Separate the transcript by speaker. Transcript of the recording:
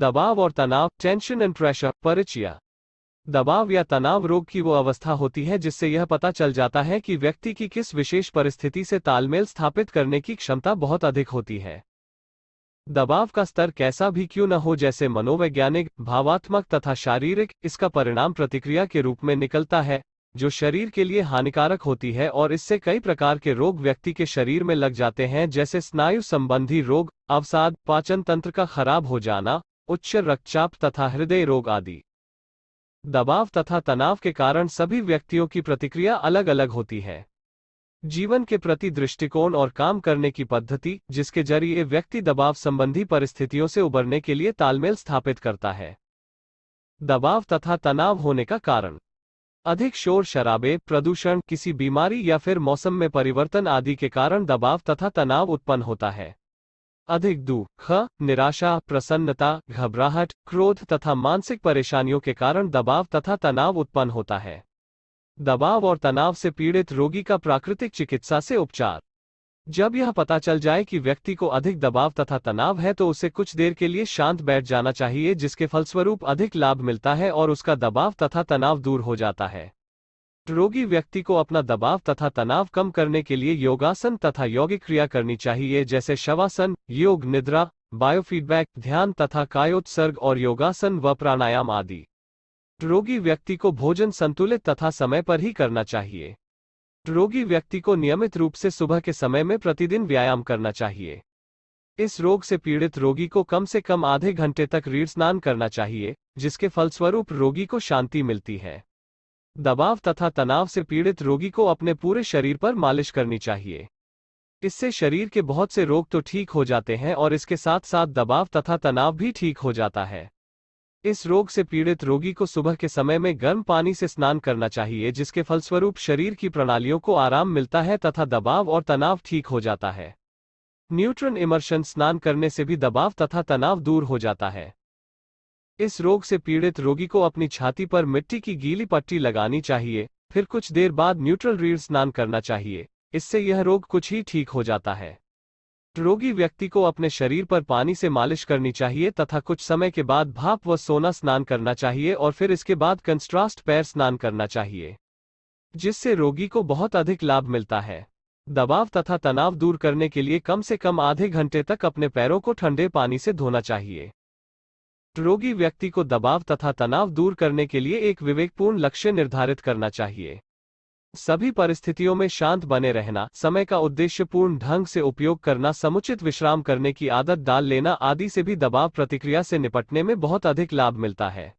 Speaker 1: दबाव और तनाव, टेंशन एंड प्रेशर, परिचय। दबाव या तनाव रोग की वो अवस्था होती है जिससे यह पता चल जाता है कि व्यक्ति की किस विशेष परिस्थिति से तालमेल स्थापित करने की क्षमता बहुत अधिक होती है। दबाव का स्तर कैसा भी क्यों न हो, जैसे मनोवैज्ञानिक, भावात्मक तथा शारीरिक, इसका परिणाम प्रतिक्रिया के रूप में निकलता है जो शरीर के लिए हानिकारक होती है, और इससे कई प्रकार के रोग व्यक्ति के शरीर में लग जाते हैं, जैसे स्नायु संबंधी रोग, अवसाद, पाचन तंत्र का खराब हो जाना, उच्च रक्तचाप तथा हृदय रोग आदि। दबाव तथा तनाव के कारण सभी व्यक्तियों की प्रतिक्रिया अलग अलग होती है। जीवन के प्रति दृष्टिकोण और काम करने की पद्धति, जिसके जरिए व्यक्ति दबाव संबंधी परिस्थितियों से उबरने के लिए तालमेल स्थापित करता है। दबाव तथा तनाव होने का कारण: अधिक शोर शराबे, प्रदूषण, किसी बीमारी या फिर मौसम में परिवर्तन आदि के कारण दबाव तथा तनाव उत्पन्न होता है। अधिक दुख, निराशा, प्रसन्नता, घबराहट, क्रोध तथा मानसिक परेशानियों के कारण दबाव तथा तनाव उत्पन्न होता है। दबाव और तनाव से पीड़ित रोगी का प्राकृतिक चिकित्सा से उपचार: जब यह पता चल जाए कि व्यक्ति को अधिक दबाव तथा तनाव है तो उसे कुछ देर के लिए शांत बैठ जाना चाहिए, जिसके फलस्वरूप अधिक लाभ मिलता है और उसका दबाव तथा तनाव दूर हो जाता है। रोगी व्यक्ति को अपना दबाव तथा तनाव कम करने के लिए योगासन तथा यौगिक क्रिया करनी चाहिए, जैसे शवासन, योग निद्रा, बायोफीडबैक, ध्यान तथा कायोत्सर्ग और योगासन व प्राणायाम आदि। रोगी व्यक्ति को भोजन संतुलित तथा समय पर ही करना चाहिए। रोगी व्यक्ति को नियमित रूप से सुबह के समय में प्रतिदिन व्यायाम करना चाहिए। इस रोग से पीड़ित रोगी को कम से कम आधे घंटे तक रीढ़ स्नान करना चाहिए, जिसके फलस्वरूप रोगी को शांति मिलती है। दबाव तथा तनाव से पीड़ित रोगी को अपने पूरे शरीर पर मालिश करनी चाहिए। इससे शरीर के बहुत से रोग तो ठीक हो जाते हैं और इसके साथ साथ दबाव तथा तनाव भी ठीक हो जाता है। इस रोग से पीड़ित रोगी को सुबह के समय में गर्म पानी से स्नान करना चाहिए, जिसके फलस्वरूप शरीर की प्रणालियों को आराम मिलता है तथा दबाव और तनाव ठीक हो जाता है। न्यूट्रल इमर्शन स्नान करने से भी दबाव तथा तनाव दूर हो जाता है। इस रोग से पीड़ित रोगी को अपनी छाती पर मिट्टी की गीली पट्टी लगानी चाहिए, फिर कुछ देर बाद न्यूट्रल रीढ़ स्नान करना चाहिए। इससे यह रोग कुछ ही ठीक हो जाता है। रोगी व्यक्ति को अपने शरीर पर पानी से मालिश करनी चाहिए तथा कुछ समय के बाद भाप व सोना स्नान करना चाहिए और फिर इसके बाद कंट्रास्ट पैर स्नान करना चाहिए, जिससे रोगी को बहुत अधिक लाभ मिलता है। दबाव तथा तनाव दूर करने के लिए कम से कम आधे घंटे तक अपने पैरों को ठंडे पानी से धोना चाहिए। रोगी व्यक्ति को दबाव तथा तनाव दूर करने के लिए एक विवेकपूर्ण लक्ष्य निर्धारित करना चाहिए। सभी परिस्थितियों में शांत बने रहना, समय का उद्देश्यपूर्ण ढंग से उपयोग करना, समुचित विश्राम करने की आदत डाल लेना आदि से भी दबाव प्रतिक्रिया से निपटने में बहुत अधिक लाभ मिलता है।